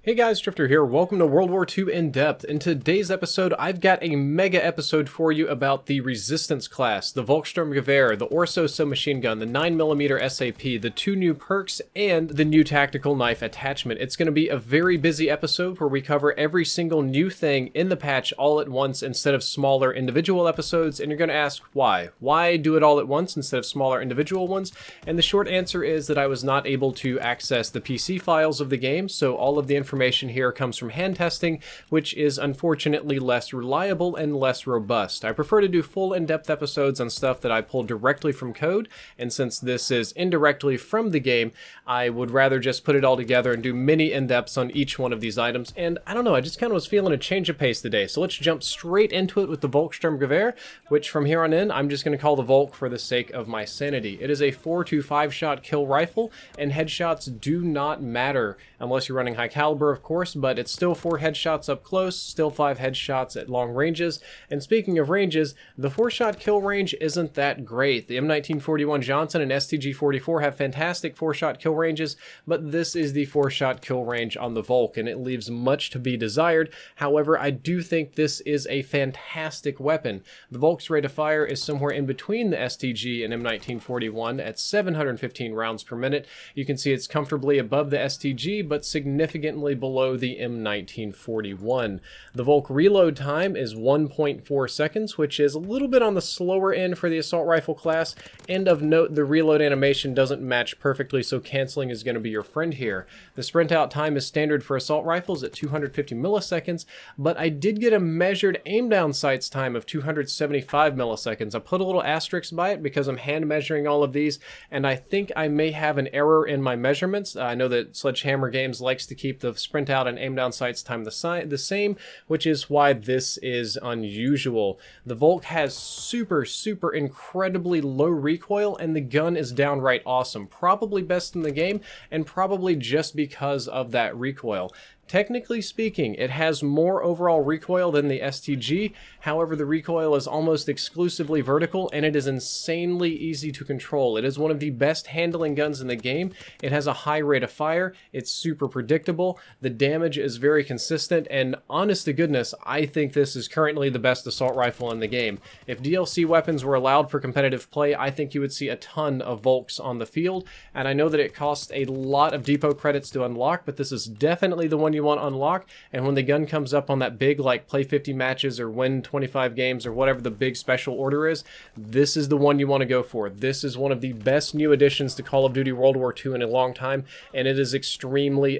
Hey guys, Drifter here. Welcome to World War II In Depth. In today's episode, I've got a mega episode for you about the Resistance class, the Volkssturmgewehr, the Orso submachine gun, the 9mm SAP, the two new perks, and the new tactical knife attachment. It's going to be a very busy episode where we cover every single new thing in the patch all at once instead of smaller individual episodes, and you're going to ask why. Why do it all at once instead of smaller individual ones? And the short answer is that I was not able to access the PC files of the game, so all of the information here comes from hand testing, which is unfortunately less reliable and less robust. I prefer to do full in-depth episodes on stuff that I pull directly from code, and since this is indirectly from the game, I would rather just put it all together and do mini in-depths on each one of these items. And I don't know, I just kind of was feeling a change of pace today, so let's jump straight into it with the Volkssturmgewehr, which from here on in, I'm just going to call the Volk for the sake of my sanity. It is a 4 to 5 shot kill rifle, and headshots do not matter unless you're running high caliber, of course, but it's still 4 headshots up close, still 5 headshots at long ranges. And speaking of ranges, the 4-shot kill range isn't that great. The M1941 Johnson and STG-44 have fantastic 4-shot kill ranges, but this is the 4-shot kill range on the Volk, and it leaves much to be desired. However, I do think this is a fantastic weapon. The Volk's rate of fire is somewhere in between the STG and M1941 at 715 rounds per minute. You can see it's comfortably above the STG, but significantly below the M1941. The Volk reload time is 1.4 seconds, which is a little bit on the slower end for the assault rifle class, and of note, the reload animation doesn't match perfectly, so canceling is going to be your friend here. The sprint out time is standard for assault rifles at 250 milliseconds, but I did get a measured aim down sights time of 275 milliseconds. I put a little asterisk by it because I'm hand measuring all of these, and I think I may have an error in my measurements. I know that Sledgehammer Games likes to keep the sprint out and aim down sights time the same, which is why this is unusual. The Volk has super incredibly low recoil, and the gun is downright awesome. Probably best in the game, and probably just because of that recoil. Technically speaking, it has more overall recoil than the STG, however the recoil is almost exclusively vertical and it is insanely easy to control. It is one of the best handling guns in the game. It has a high rate of fire, it's super predictable, the damage is very consistent, and honest to goodness, I think this is currently the best assault rifle in the game. If DLC weapons were allowed for competitive play, I think you would see a ton of Volks on the field, and I know that it costs a lot of depot credits to unlock, but this is definitely the one you want to unlock, and when the gun comes up on that big, like, play 50 matches or win 25 games or whatever the big special order is, this is the one you want to go for. This is one of the best new additions to Call of Duty World War II in a long time, and it is extremely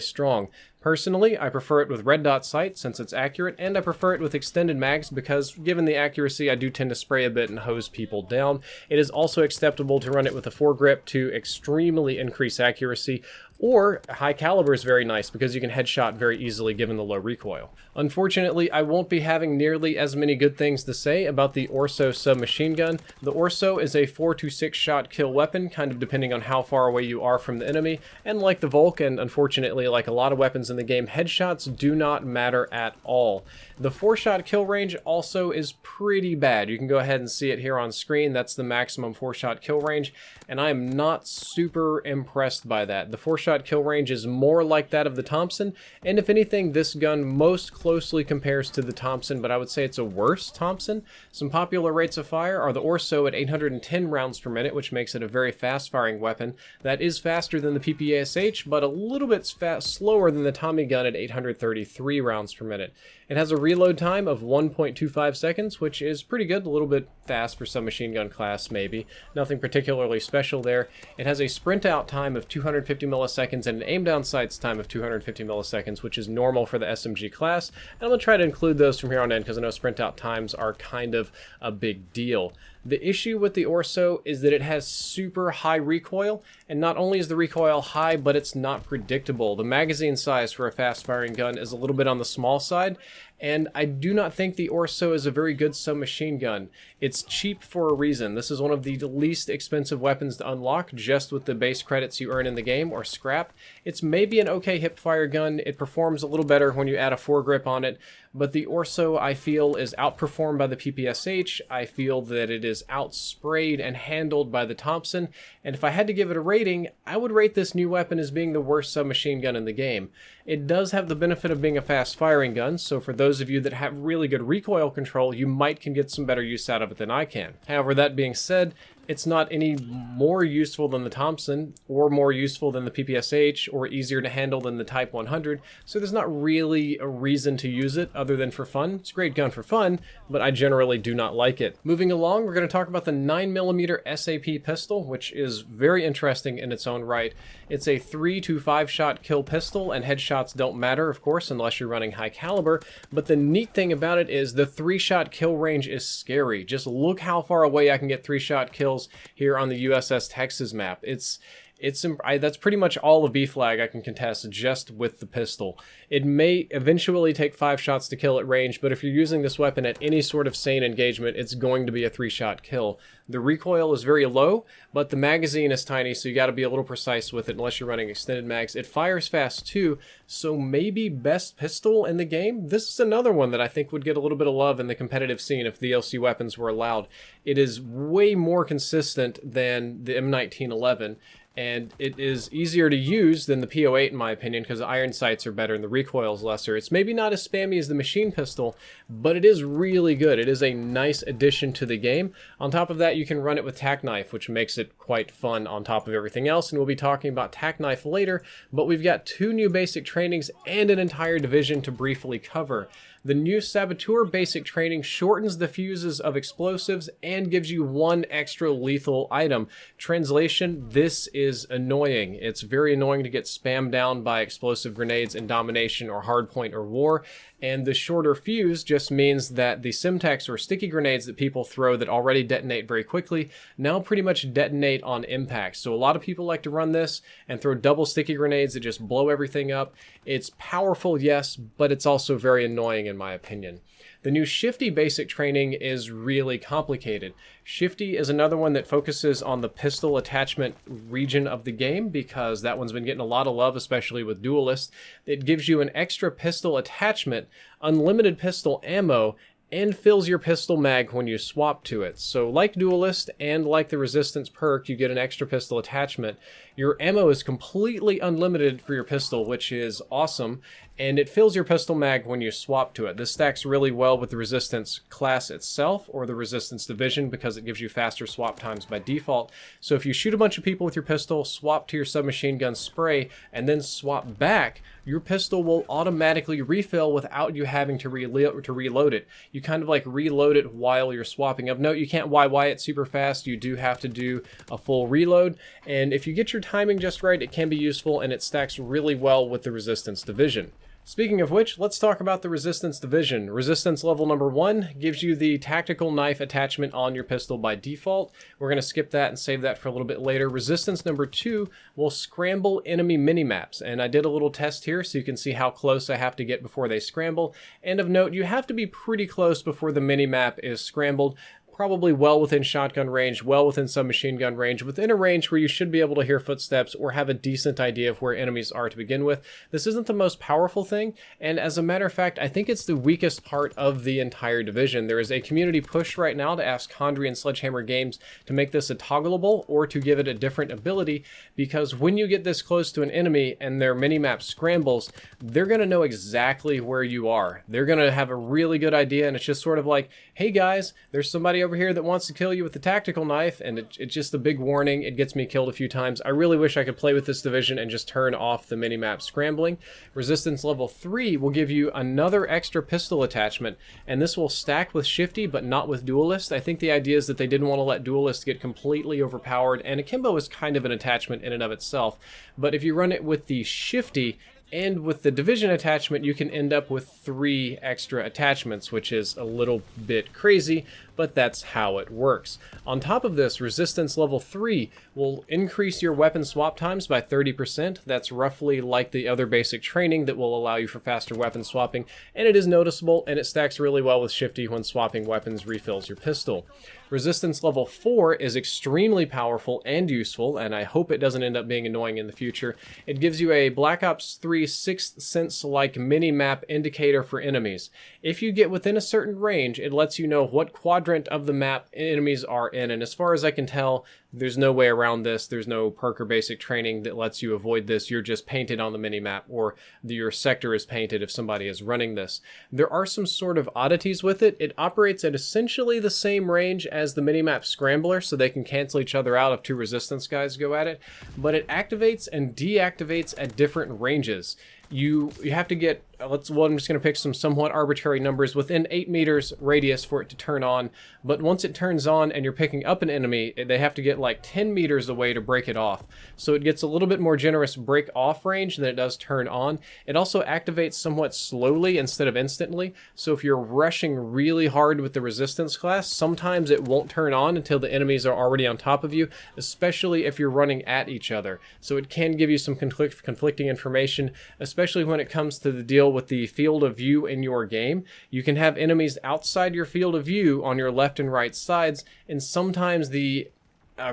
strong. Personally, I prefer it with red dot sight since it's accurate, and I prefer it with extended mags because, given the accuracy, I do tend to spray a bit and hose people down. It is also acceptable to run it with a foregrip to extremely increase accuracy, or high caliber is very nice because you can headshot very easily given the low recoil. Unfortunately, I won't be having nearly as many good things to say about the Orso submachine gun. The Orso is a 4 to 6 shot kill weapon, kind of depending on how far away you are from the enemy, and like the Volk, and unfortunately like a lot of weapons in the game, headshots do not matter at all. The 4-shot kill range also is pretty bad. You can go ahead and see it here on screen. That's the maximum 4-shot kill range, and I am not super impressed by that. The 4-shot kill range is more like that of the Thompson, and if anything, this gun most closely compares to the Thompson, but I would say it's a worse Thompson. Some popular rates of fire are the Orso at 810 rounds per minute, which makes it a very fast-firing weapon. That is faster than the PPSH, but a little bit slower than the Tommy gun at 833 rounds per minute. It has a reload time of 1.25 seconds, which is pretty good, a little bit fast for some machine gun class maybe. Nothing particularly special there. It has a sprint out time of 250 milliseconds and an aim down sights time of 250 milliseconds, which is normal for the SMG class. And I'm going to try to include those from here on in because I know sprint out times are kind of a big deal. The issue with the Orso is that it has super high recoil, and not only is the recoil high, but it's not predictable. The magazine size for a fast-firing gun is a little bit on the small side, and I do not think the Orso is a very good submachine gun. It's cheap for a reason. This is one of the least expensive weapons to unlock, just with the base credits you earn in the game, or scrap. It's maybe an okay hip-fire gun. It performs a little better when you add a foregrip on it, but the Orso, I feel, is outperformed by the PPSH. I feel that it is outsprayed and handled by the Thompson, and if I had to give it a rating, I would rate this new weapon as being the worst submachine gun in the game. It does have the benefit of being a fast firing gun, so for those of you that have really good recoil control, you can get some better use out of it than I can. However, that being said, it's not any more useful than the Thompson, or more useful than the PPSH, or easier to handle than the Type 100, so there's not really a reason to use it other than for fun. It's a great gun for fun, but I generally do not like it. Moving along, we're going to talk about the 9mm SAP pistol, which is very interesting in its own right. It's a 3 to 5 shot kill pistol, and headshots don't matter, of course, unless you're running high caliber, but the neat thing about it is the 3-shot kill range is scary. Just look how far away I can get 3-shot kills here on the USS Texas map. That's pretty much all of B-Flag I can contest just with the pistol. It may eventually take 5 shots to kill at range, but if you're using this weapon at any sort of sane engagement, it's going to be a 3-shot kill. The recoil is very low, but the magazine is tiny, so you got to be a little precise with it unless you're running extended mags. It fires fast too, so maybe best pistol in the game? This is another one that I think would get a little bit of love in the competitive scene if DLC weapons were allowed. It is way more consistent than the M1911, and it is easier to use than the P08 in my opinion, because the iron sights are better and the recoil is lesser. It's maybe not as spammy as the machine pistol, but it is really good. It is a nice addition to the game. On top of that, you can run it with tack knife, which makes it quite fun on top of everything else, and we'll be talking about tack knife later, but we've got 2 new basic trainings and an entire division to briefly cover. The new Saboteur basic training shortens the fuses of explosives and gives you 1 extra lethal item. Translation, this is annoying. It's very annoying to get spammed down by explosive grenades in Domination or Hardpoint or War, and the shorter fuse just means that the Simtex or sticky grenades that people throw that already detonate very quickly now pretty much detonate on impact. So a lot of people like to run this and throw double sticky grenades that just blow everything up. It's powerful, yes, but it's also very annoying in my opinion. The new Shifty basic training is really complicated. Shifty is another one that focuses on the pistol attachment region of the game because that one's been getting a lot of love, especially with Duelist. It gives you an extra pistol attachment, unlimited pistol ammo, and fills your pistol mag when you swap to it. So like Duelist and like the Resistance perk, you get an extra pistol attachment. Your ammo is completely unlimited for your pistol, which is awesome, and it fills your pistol mag when you swap to it. This stacks really well with the Resistance class itself or the Resistance division because it gives you faster swap times by default. So if you shoot a bunch of people with your pistol, swap to your submachine gun spray, and then swap back, your pistol will automatically refill without you having to reload it. You kind of like reload it while you're swapping. Of note, you can't YY it super fast. You do have to do a full reload, and if you get your timing just right, it can be useful, and it stacks really well with the Resistance division. Speaking of which, let's talk about the Resistance division. Resistance level number 1 gives you the tactical knife attachment on your pistol by default. We're going to skip that and save that for a little bit later. Resistance number 2 will scramble enemy minimaps, and I did a little test here so you can see how close I have to get before they scramble. And of note, you have to be pretty close before the minimap is scrambled. Probably well within shotgun range, well within submachine gun range, within a range where you should be able to hear footsteps or have a decent idea of where enemies are to begin with. This isn't the most powerful thing, and as a matter of fact, I think it's the weakest part of the entire division. There is a community push right now to ask Condry and Sledgehammer Games to make this a toggleable or to give it a different ability, because when you get this close to an enemy and their minimap scrambles, they're going to know exactly where you are. They're going to have a really good idea, and it's just sort of like, hey guys, there's somebody over here that wants to kill you with the tactical knife, and it's just a big warning. It gets me killed a few times. I really wish I could play with this division and just turn off the minimap scrambling. Resistance level 3 will give you another extra pistol attachment, and this will stack with Shifty but not with Duelist. I think the idea is that they didn't want to let Duelist get completely overpowered, and Akimbo is kind of an attachment in and of itself, but if you run it with the Shifty and with the division attachment, you can end up with 3 extra attachments, which is a little bit crazy, but that's how it works. On top of this, Resistance level 3 will increase your weapon swap times by 30%. That's roughly like the other basic training that will allow you for faster weapon swapping, and it is noticeable, and it stacks really well with Shifty when swapping weapons refills your pistol. Resistance level 4 is extremely powerful and useful, and I hope it doesn't end up being annoying in the future. It gives you a Black Ops 3 Sixth Sense-like mini-map indicator for enemies. If you get within a certain range, it lets you know what quad quadrant of the map enemies are in, and as far as I can tell, there's no way around this. There's no perk or basic training that lets you avoid this. You're just painted on the minimap, or your sector is painted if somebody is running this. There are some sort of oddities with it. It operates at essentially the same range as the minimap scrambler, so they can cancel each other out if two resistance guys go at it, but it activates and deactivates at different ranges. You have to get, I'm just going to pick some somewhat arbitrary numbers, within 8 meters radius for it to turn on, but once it turns on and you're picking up an enemy, they have to get like 10 meters away to break it off. So it gets a little bit more generous break off range than it does turn on. It also activates somewhat slowly instead of instantly, so if you're rushing really hard with the resistance class, sometimes it won't turn on until the enemies are already on top of you, especially if you're running at each other. So it can give you some conflicting information, especially when it comes to the deal with the field of view in your game. You can have enemies outside your field of view on your left and right sides, and sometimes the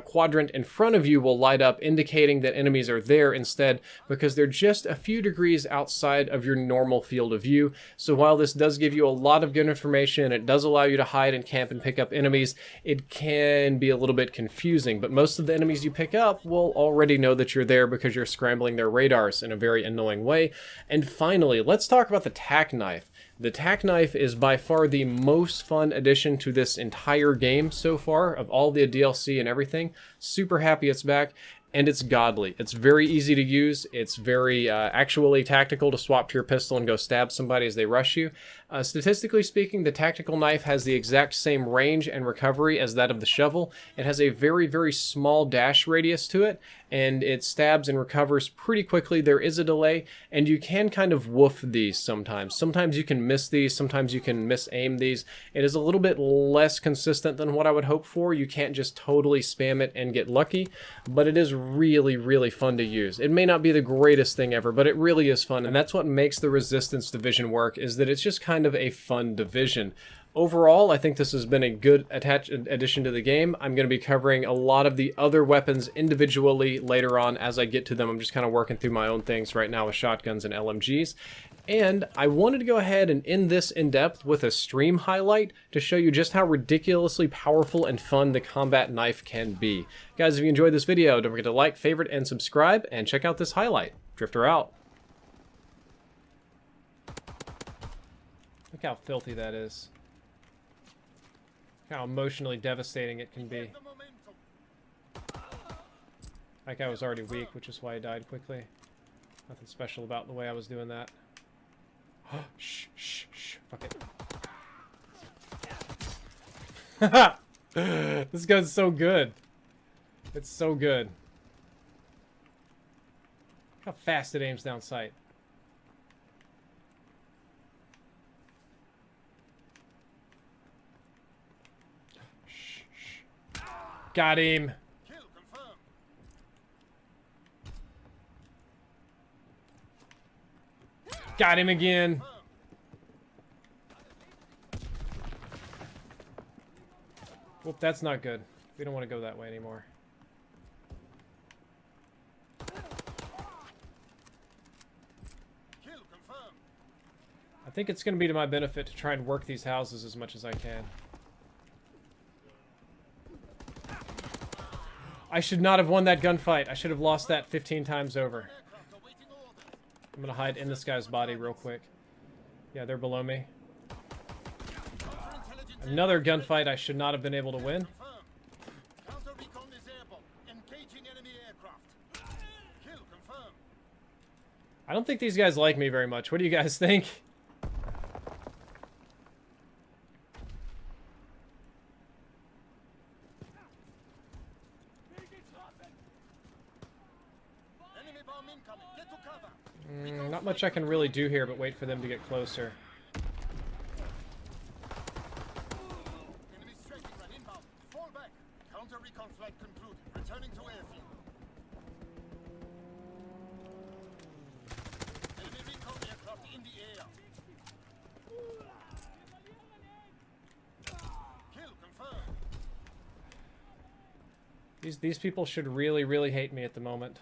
quadrant in front of you will light up, indicating that enemies are there instead, because they're just a few degrees outside of your normal field of view. So while this does give you a lot of good information, and it does allow you to hide and camp and pick up enemies, it can be a little bit confusing. But most of the enemies you pick up will already know that you're there because you're scrambling their radars in a very annoying way. And finally, let's talk about the tack knife. The tack knife is by far the most fun addition to this entire game so far, of all the DLC and everything. Super happy it's back, and it's godly. It's very easy to use. It's very actually tactical to swap to your pistol and go stab somebody as they rush you. Statistically speaking, the tactical knife has the exact same range and recovery as that of the shovel. It has a very, very small dash radius to it, and it stabs and recovers pretty quickly. There is a delay, and you can kind of woof these sometimes. Sometimes you can miss these, sometimes you can misaim these. It is a little bit less consistent than what I would hope for. You can't just totally spam it and get lucky, but it is really, really fun to use. It may not be the greatest thing ever, but it really is fun, and that's what makes the Resistance division work, is that it's just kind of a fun division. Overall, I think this has been a good addition to the game. I'm going to be covering a lot of the other weapons individually later on as I get to them. I'm just kind of working through my own things right now with shotguns and LMGs. And I wanted to go ahead and end this in depth with a stream highlight to show you just how ridiculously powerful and fun the combat knife can be. Guys, if you enjoyed this video, don't forget to like, favorite, and subscribe, and check out this highlight. Drifter out. Look how filthy that is. How emotionally devastating it can be. That guy was already weak, which is why he died quickly. Nothing special about the way I was doing that. Shh, shh, shh. Fuck it. This gun's so good. It's so good. How fast it aims down sight. Got him. Got him again. Whoop, that's not good. We don't want to go that way anymore. I think it's going to be to my benefit to try and work these houses as much as I can. I should not have won that gunfight. I should have lost that 15 times over. I'm gonna hide in this guy's body real quick. Yeah, they're below me. Another gunfight I should not have been able to win. I don't think these guys like me very much. What do you guys think? Not much I can really do here but wait for them to get closer. These people should really, really hate me at the moment.